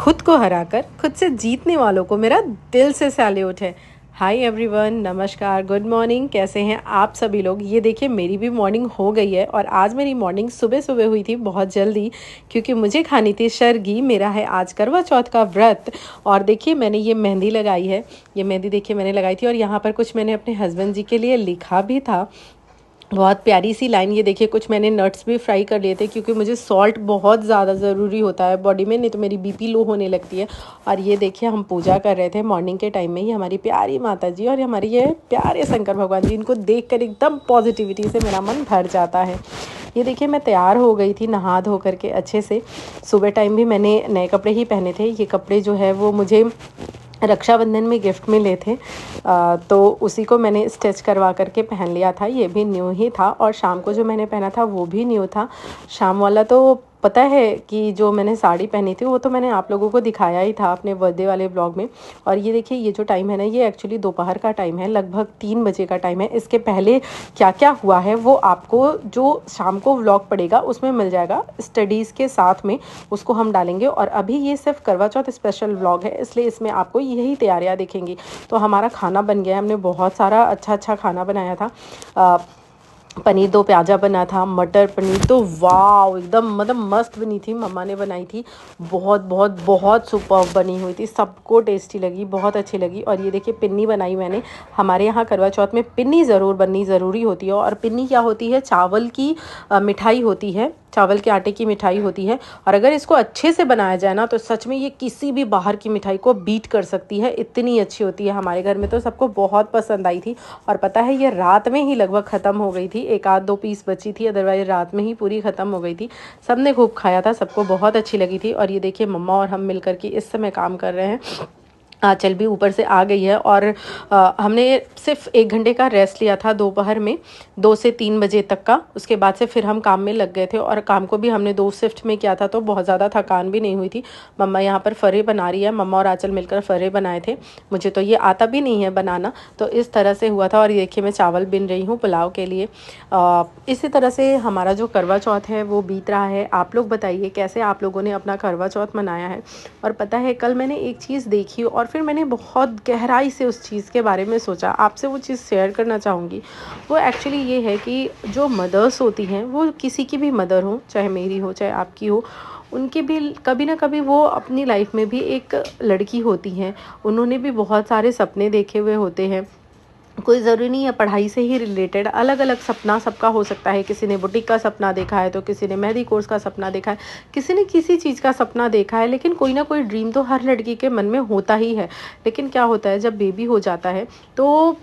खुद को हराकर खुद से जीतने वालों को मेरा दिल से सैल्यूट है। हाय एवरीवन, नमस्कार, गुड मॉर्निंग। कैसे हैं आप सभी लोग। ये देखिए मेरी भी मॉर्निंग हो गई है और आज मेरी मॉर्निंग सुबह सुबह हुई थी, बहुत जल्दी, क्योंकि मुझे खानी थी शर्गी। मेरा है आज करवा चौथ का व्रत। और देखिए मैंने ये मेहंदी लगाई है, ये मेहंदी देखिए मैंने लगाई थी और यहाँ पर कुछ मैंने अपने हस्बैंड जी के लिए लिखा भी था। बहुत प्यारी सी लाइन। ये देखिए कुछ मैंने नट्स भी फ्राई कर लिए थे, क्योंकि मुझे सॉल्ट बहुत ज़्यादा ज़रूरी होता है बॉडी में, नहीं तो मेरी बीपी लो होने लगती है। और ये देखिए हम पूजा कर रहे थे मॉर्निंग के टाइम में ही, हमारी प्यारी माता जी और हमारे ये प्यारे शंकर भगवान जी, इनको देखकर एकदम पॉजिटिविटी से मेरा मन भर जाता है। ये देखिए मैं तैयार हो गई थी नहा धो करके अच्छे से। सुबह टाइम भी मैंने नए कपड़े ही पहने थे। ये कपड़े जो है वो मुझे रक्षाबंधन में गिफ्ट मिले थे, तो उसी को मैंने स्टिच करवा करके पहन लिया था। ये भी न्यू ही था और शाम को जो मैंने पहना था वो भी न्यू था। शाम वाला तो पता है कि जो मैंने साड़ी पहनी थी वो तो मैंने आप लोगों को दिखाया ही था अपने बर्थडे वाले ब्लॉग में। और ये देखिए ये जो टाइम है ना, ये एक्चुअली दोपहर का टाइम है, लगभग 3 बजे का टाइम है। इसके पहले क्या क्या हुआ है वो आपको जो शाम को व्लॉग पड़ेगा उसमें मिल जाएगा, स्टडीज़ के साथ में उसको हम डालेंगे। और अभी ये सिर्फ करवा चौथ स्पेशल व्लॉग है, इसलिए इसमें आपको यही तैयारियां दिखेंगी। तो हमारा खाना बन गया है, हमने बहुत सारा अच्छा खाना बनाया था। पनीर 2 प्याज़ा बना था, मटर पनीर तो वाव एकदम मतलब मस्त बनी थी, मम्मा ने बनाई थी। बहुत बहुत बहुत सुपर्ब बनी हुई थी, सबको टेस्टी लगी, बहुत अच्छी लगी। और ये देखिए पिन्नी बनाई मैंने। हमारे यहाँ करवा चौथ में पिन्नी ज़रूर बननी ज़रूरी होती है। और पिन्नी क्या होती है, चावल की मिठाई होती है, चावल के आटे की मिठाई होती है। और अगर इसको अच्छे से बनाया जाए ना तो सच में ये किसी भी बाहर की मिठाई को बीट कर सकती है, इतनी अच्छी होती है। हमारे घर में तो सबको बहुत पसंद आई थी। और पता है ये रात में ही लगभग ख़त्म हो गई थी, एक आध 2 पीस बची थी, अदरवाइज रात में ही पूरी ख़त्म हो गई थी। सबने खूब खाया था, सबको बहुत अच्छी लगी थी। और ये देखिए मम्मा और हम मिल कर के इस समय काम कर रहे हैं। आँचल भी ऊपर से आ गई है और हमने सिर्फ 1 घंटे का रेस्ट लिया था दोपहर में, 2 से 3 बजे तक का। उसके बाद से फिर हम काम में लग गए थे और काम को भी हमने 2 शिफ्ट में किया था, तो बहुत ज़्यादा थकान भी नहीं हुई थी। मम्मा यहाँ पर फरे बना रही है, मम्मा और आँचल मिलकर फरे बनाए थे। मुझे तो ये आता भी नहीं है बनाना, तो इस तरह से हुआ था। और ये देखिए मैं चावल बिन रही हूँ पुलाव के लिए। इसी तरह से हमारा जो करवा चौथ है वो बीत रहा है। आप लोग बताइए कैसे आप लोगों ने अपना करवा चौथ मनाया है। और पता है कल मैंने एक चीज़ देखी और फिर मैंने बहुत गहराई से उस चीज़ के बारे में सोचा, आपसे वो चीज़ शेयर करना चाहूँगी। वो एक्चुअली ये है कि जो मदर्स होती हैं, वो किसी की भी मदर हो, चाहे मेरी हो चाहे आपकी हो, उनके भी कभी ना कभी वो अपनी लाइफ में भी एक लड़की होती हैं। उन्होंने भी बहुत सारे सपने देखे हुए होते हैं। कोई ज़रूरी नहीं है पढ़ाई से ही रिलेटेड, अलग अलग सपना सबका हो सकता है। किसी ने बुटीक का सपना देखा है, तो किसी ने मेहंदी कोर्स का सपना देखा है, किसी ने किसी चीज़ का सपना देखा है। लेकिन कोई ना कोई ड्रीम तो हर लड़की के मन में होता ही है। लेकिन क्या होता है जब बेबी हो जाता है तो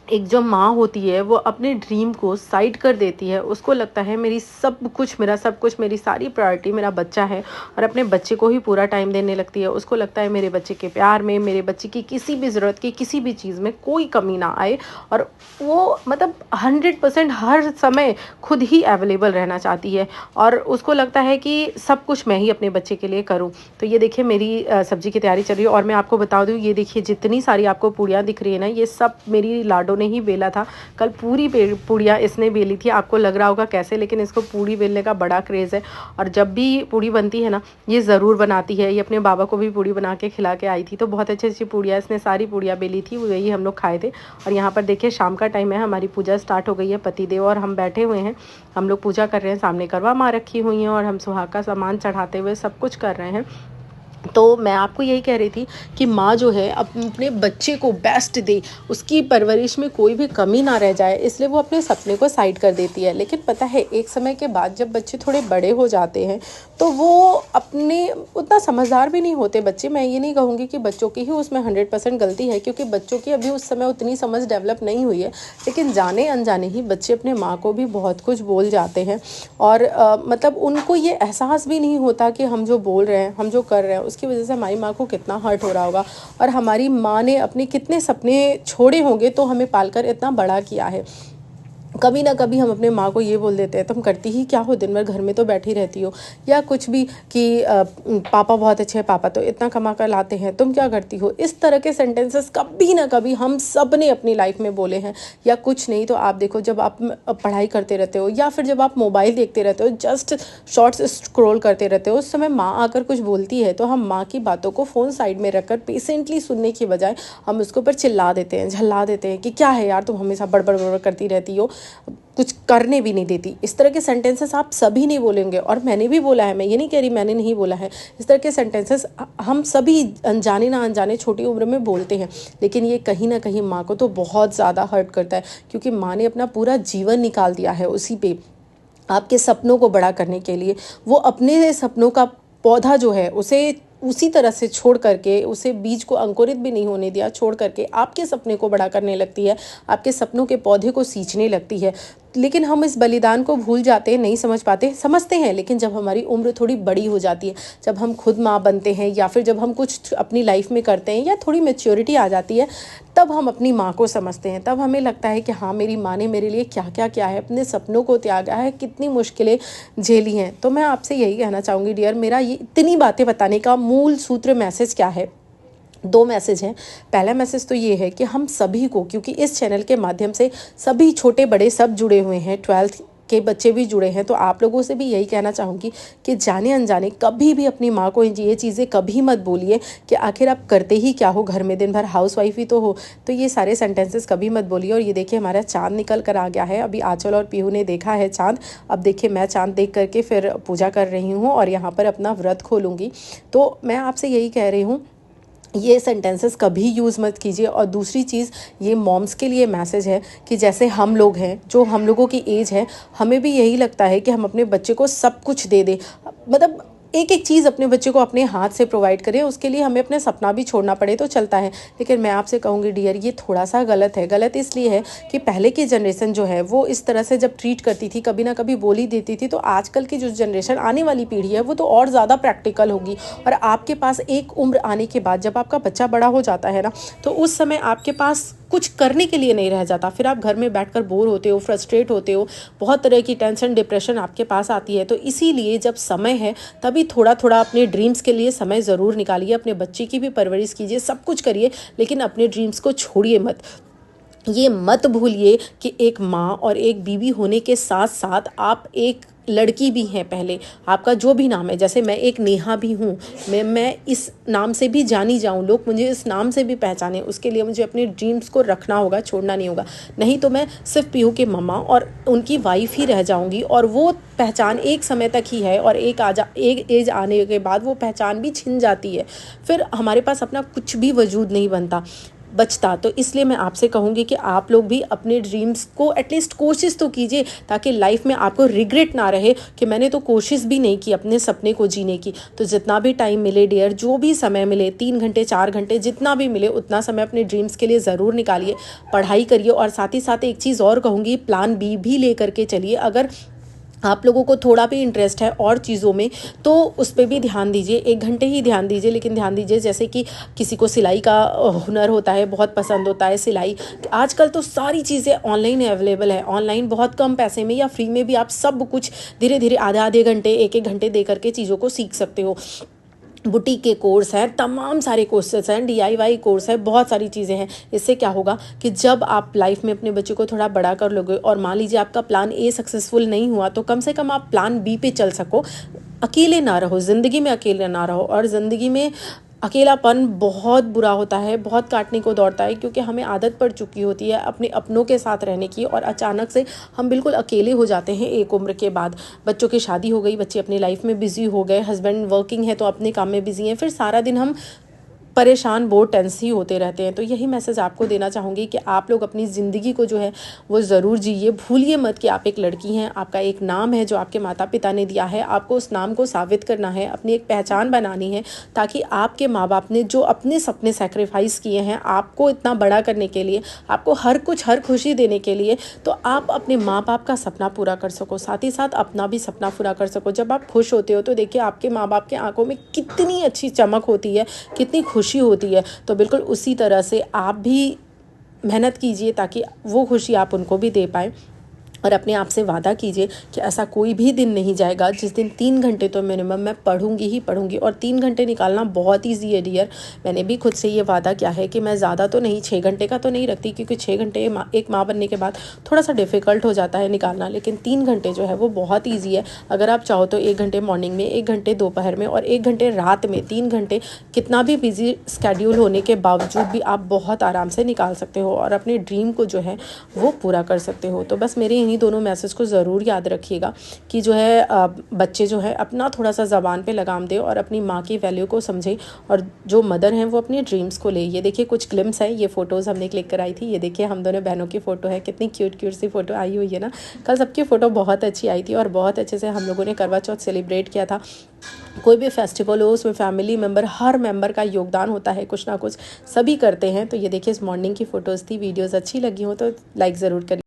एक जो माँ होती है वो अपने ड्रीम को साइड कर देती है। उसको लगता है मेरी सब कुछ, मेरा सब कुछ, मेरी सारी प्रायोरिटी मेरा बच्चा है, और अपने बच्चे को ही पूरा टाइम देने लगती है। उसको लगता है मेरे बच्चे के प्यार में, मेरे बच्चे की किसी भी ज़रूरत की किसी भी चीज़ में कोई कमी ना आए। और वो मतलब 100% हर समय खुद ही अवेलेबल रहना चाहती है, और उसको लगता है कि सब कुछ मैं ही अपने बच्चे के लिए करूँ। तो ये देखिए मेरी सब्ज़ी की तैयारी चल रही है। और मैं आपको बता दूँ, ये देखिए जितनी सारी आपको पूड़ियाँ दिख रही है ना, ये सब मेरी लाडो ने ही बेला था। कल पूरी पूड़ियाँ इसने बेली थी। आपको लग रहा होगा कैसे, लेकिन इसको पूड़ी बेलने का बड़ा क्रेज़ है। और जब भी पूड़ी बनती है ना, ये ज़रूर बनाती है। ये अपने बाबा को भी पूड़ी बना के खिला के आई थी, तो बहुत अच्छी अच्छी पूड़ियाँ इसने सारी पूड़ियाँ बेली थी, वही हम लोग खाए थे। और यहाँ पर देखिए शाम का टाइम है, हमारी पूजा स्टार्ट हो गई है। पतिदेव और हम बैठे हुए हैं, हम लोग पूजा कर रहे हैं। सामने करवा माँ रखी हुई हैं और हम सुहाग का सामान चढ़ाते हुए सब कुछ कर रहे हैं। तो मैं आपको यही कह रही थी कि माँ जो है अपने बच्चे को बेस्ट दे, उसकी परवरिश में कोई भी कमी ना रह जाए, इसलिए वो अपने सपने को साइड कर देती है। लेकिन पता है एक समय के बाद जब बच्चे थोड़े बड़े हो जाते हैं तो वो अपने उतना समझदार भी नहीं होते बच्चे। मैं ये नहीं कहूँगी कि बच्चों की ही उसमें 100% गलती है, क्योंकि बच्चों की अभी उस समय उतनी समझ डेवलप नहीं हुई है। लेकिन जाने अनजाने ही बच्चे अपने माँ को भी बहुत कुछ बोल जाते हैं। और मतलब उनको ये एहसास भी नहीं होता कि हम जो बोल रहे हैं, हम जो कर रहे हैं, उसकी वजह से हमारी माँ को कितना हर्ट हो रहा होगा, और हमारी माँ ने अपने कितने सपने छोड़े होंगे तो हमें पालकर इतना बड़ा किया है। कभी ना कभी हम अपने माँ को ये बोल देते हैं, तुम करती ही क्या हो, दिन भर घर में तो बैठी रहती हो, या कुछ भी कि पापा बहुत अच्छे हैं, पापा तो इतना कमा कर लाते हैं, तुम क्या करती हो। इस तरह के सेंटेंसेस कभी ना कभी हम सब ने अपनी लाइफ में बोले हैं। या कुछ नहीं तो आप देखो, जब आप पढ़ाई करते रहते हो या फिर जब आप मोबाइल देखते रहते हो, जस्ट शॉर्ट्स स्क्रॉल करते रहते हो, उस समय माँ आकर कुछ बोलती है तो हम माँ की बातों को फ़ोन साइड में रखकर पेशेंटली सुनने की बजाय हम उसके ऊपर चिल्ला देते हैं, झल्ला देते हैं कि क्या है यार, तुम हमेशा बड़बड़ बड़बड़ करती रहती हो, कुछ करने भी नहीं देती। इस तरह के सेंटेंसेस आप सभी नहीं बोलेंगे, और मैंने भी बोला है, मैं ये नहीं कह रही मैंने नहीं बोला है। इस तरह के सेंटेंसेस हम सभी अनजाने ना अनजाने छोटी उम्र में बोलते हैं, लेकिन ये कहीं ना कहीं माँ को तो बहुत ज़्यादा हर्ट करता है, क्योंकि माँ ने अपना पूरा जीवन निकाल दिया है उसी पे, आपके सपनों को बड़ा करने के लिए। वो अपने सपनों का पौधा जो है उसे उसी तरह से छोड़ करके, उसे बीज को अंकुरित भी नहीं होने दिया, छोड़ करके आपके सपने को बड़ा करने लगती है, आपके सपनों के पौधे को सींचने लगती है। लेकिन हम इस बलिदान को भूल जाते हैं, नहीं समझ पाते, समझते हैं लेकिन जब हमारी उम्र थोड़ी बड़ी हो जाती है, जब हम खुद माँ बनते हैं या फिर जब हम कुछ अपनी लाइफ में करते हैं या थोड़ी मैच्योरिटी आ जाती है, तब हम अपनी माँ को समझते हैं। तब हमें लगता है कि हाँ, मेरी माँ ने मेरे लिए क्या क्या किया है, अपने सपनों को त्यागा है, कितनी मुश्किलें झेली हैं। तो मैं आपसे यही कहना चाहूँगी डियर, मेरा ये इतनी बातें बताने का मूल सूत्र मैसेज क्या है, दो मैसेज हैं। पहला मैसेज तो ये है कि हम सभी को, क्योंकि इस चैनल के माध्यम से सभी छोटे बड़े सब जुड़े हुए हैं, 12th के बच्चे भी जुड़े हैं, तो आप लोगों से भी यही कहना चाहूँगी कि जाने अनजाने कभी भी अपनी माँ को ये चीज़ें कभी मत बोलिए कि आखिर आप करते ही क्या हो, घर में दिन भर हाउस वाइफ ही तो हो। तो ये सारे सेंटेंसेस कभी मत बोलिए। और ये देखिए, हमारा चाँद निकल कर आ गया है। अभी आंचल और पीहू ने देखा है चाँद। अब देखिए, मैं चाँद देख करके फिर पूजा कर रही हूँ और यहाँ पर अपना व्रत खोलूँगी। तो मैं आपसे यही कह रही हूँ, ये सेंटेंसेस कभी यूज़ मत कीजिए। और दूसरी चीज़, ये मॉम्स के लिए मैसेज है कि जैसे हम लोग हैं, जो हम लोगों की एज है, हमें भी यही लगता है कि हम अपने बच्चे को सब कुछ दे दें, मतलब एक एक चीज़ अपने बच्चे को अपने हाथ से प्रोवाइड करें। उसके लिए हमें अपना सपना भी छोड़ना पड़े तो चलता है। लेकिन मैं आपसे कहूँगी डियर, ये थोड़ा सा गलत है। गलत इसलिए है कि पहले की जनरेशन जो है वो इस तरह से जब ट्रीट करती थी, कभी ना कभी बोली देती थी, तो आजकल की जो जनरेशन आने वाली पीढ़ी है वो तो और ज़्यादा प्रैक्टिकल होगी। और आपके पास एक उम्र आने के बाद, जब आपका बच्चा बड़ा हो जाता है ना, तो उस समय आपके पास कुछ करने के लिए नहीं रह जाता। फिर आप घर में बैठकर बोर होते हो, फ्रस्ट्रेट होते हो, बहुत तरह की टेंशन डिप्रेशन आपके पास आती है। तो इसीलिए जब समय है तभी थोड़ा थोड़ा अपने ड्रीम्स के लिए समय ज़रूर निकालिए, अपने बच्चे की भी परवरिश कीजिए, सब कुछ करिए, लेकिन अपने ड्रीम्स को छोड़िए मत। ये मत भूलिए कि एक माँ और एक बीवी होने के साथ साथ आप एक लड़की भी हैं। पहले आपका जो भी नाम है, जैसे मैं एक नेहा भी हूँ, मैं इस नाम से भी जानी जाऊँ, लोग मुझे इस नाम से भी पहचाने, उसके लिए मुझे अपने ड्रीम्स को रखना होगा, छोड़ना नहीं होगा। नहीं तो मैं सिर्फ पीहू के मम्मा और उनकी वाइफ ही रह जाऊँगी, और वो पहचान एक समय तक ही है, और एक एज आने के बाद वो पहचान भी छिन जाती है। फिर हमारे पास अपना कुछ भी वजूद नहीं बचता। तो इसलिए मैं आपसे कहूँगी कि आप लोग भी अपने ड्रीम्स को एटलीस्ट कोशिश तो कीजिए, ताकि लाइफ में आपको रिग्रेट ना रहे कि मैंने तो कोशिश भी नहीं की अपने सपने को जीने की। तो जितना भी टाइम मिले डियर, जो भी समय मिले, 3 घंटे 4 घंटे जितना भी मिले, उतना समय अपने ड्रीम्स के लिए ज़रूर निकालिए, पढ़ाई करिए। और साथ ही साथ एक चीज़ और कहूँगी, प्लान बी भी ले करके चलिए। अगर आप लोगों को थोड़ा भी इंटरेस्ट है और चीज़ों में, तो उस पर भी ध्यान दीजिए। 1 घंटे ही ध्यान दीजिए, लेकिन ध्यान दीजिए। जैसे कि किसी को सिलाई का हुनर होता है, बहुत पसंद होता है सिलाई। आजकल तो सारी चीज़ें ऑनलाइन अवेलेबल है, ऑनलाइन बहुत कम पैसे में या फ्री में भी आप सब कुछ धीरे धीरे आधे आधे घंटे 1 घंटे दे करके चीज़ों को सीख सकते हो। बुटीक के कोर्स हैं, तमाम सारे कोर्सेस हैं, DIY कोर्स है, बहुत सारी चीज़ें हैं। इससे क्या होगा कि जब आप लाइफ में अपने बच्चे को थोड़ा बड़ा कर लोगे, और मान लीजिए आपका प्लान ए सक्सेसफुल नहीं हुआ, तो कम से कम आप प्लान बी पे चल सको। अकेले ना रहो, ज़िंदगी में अकेले ना रहो। और ज़िंदगी में अकेलापन बहुत बुरा होता है, बहुत काटने को दौड़ता है, क्योंकि हमें आदत पड़ चुकी होती है अपने अपनों के साथ रहने की, और अचानक से हम बिल्कुल अकेले हो जाते हैं एक उम्र के बाद। बच्चों की शादी हो गई, बच्चे अपनी लाइफ में बिजी हो गए, हस्बैंड वर्किंग है तो अपने काम में बिजी हैं, फिर सारा दिन हम परेशान बोर टेंस ही होते रहते हैं। तो यही मैसेज आपको देना चाहूँगी कि आप लोग अपनी ज़िंदगी को जो है वो ज़रूर जिए। भूलिए मत कि आप एक लड़की हैं, आपका एक नाम है जो आपके माता पिता ने दिया है, आपको उस नाम को साबित करना है, अपनी एक पहचान बनानी है, ताकि आपके माँ बाप ने जो अपने सपने सेक्रीफाइस किए हैं आपको इतना बड़ा करने के लिए, आपको हर कुछ हर खुशी देने के लिए, तो आप अपने माँ बाप का सपना पूरा कर सको, साथ ही साथ अपना भी सपना पूरा कर सको। जब आप खुश होते हो तो देखिए आपके माँ बाप के आंखों में कितनी अच्छी चमक होती है, कितनी खुशी होती है। तो बिल्कुल उसी तरह से आप भी मेहनत कीजिए ताकि वो खुशी आप उनको भी दे पाएँ। और अपने आप से वादा कीजिए कि ऐसा कोई भी दिन नहीं जाएगा जिस दिन 3 घंटे तो मिनिमम मैं पढ़ूंगी ही पढ़ूंगी। और 3 घंटे निकालना बहुत ईजी है डियर। मैंने भी खुद से ये वादा किया है कि मैं ज़्यादा तो नहीं, 6 घंटे का तो नहीं रखती, क्योंकि 6 घंटे एक माँ बनने के बाद थोड़ा सा डिफ़िकल्ट हो जाता है निकालना, लेकिन 3 घंटे जो है वो बहुत ईजी है। अगर आप चाहो तो 1 घंटे मॉर्निंग में, 1 घंटे दोपहर में और 1 घंटे रात में, 3 घंटे कितना भी बिजी स्केड्यूल होने के बावजूद भी आप बहुत आराम से निकाल सकते हो और अपने ड्रीम को जो है वो पूरा कर सकते हो। तो बस मेरे इन्हीं दोनों मैसेज को ज़रूर याद रखिएगा कि जो है बच्चे जो है अपना थोड़ा सा ज़बान पे लगाम दे और अपनी माँ की वैल्यू को समझे, और जो मदर हैं वो अपनी ड्रीम्स को ले। ये देखिए कुछ ग्लिम्स है, ये फ़ोटोज़ हमने क्लिक कराई थी। ये देखिए हम दोनों बहनों की फ़ोटो है, कितनी क्यूट क्यूट सी फ़ोटो आई हुई है ना। कल सबकी फ़ोटो बहुत अच्छी आई थी और बहुत अच्छे से हम लोगों ने करवा चौथ सेलिब्रेट किया था। कोई भी फेस्टिवल हो उसमें फैमिली मेम्बर, हर मेंबर का योगदान होता है, कुछ ना कुछ सभी करते हैं। तो ये देखिए इस मॉर्निंग की फ़ोटोज़ थी। वीडियोज़ अच्छी लगी हो तो लाइक ज़रूर करिए।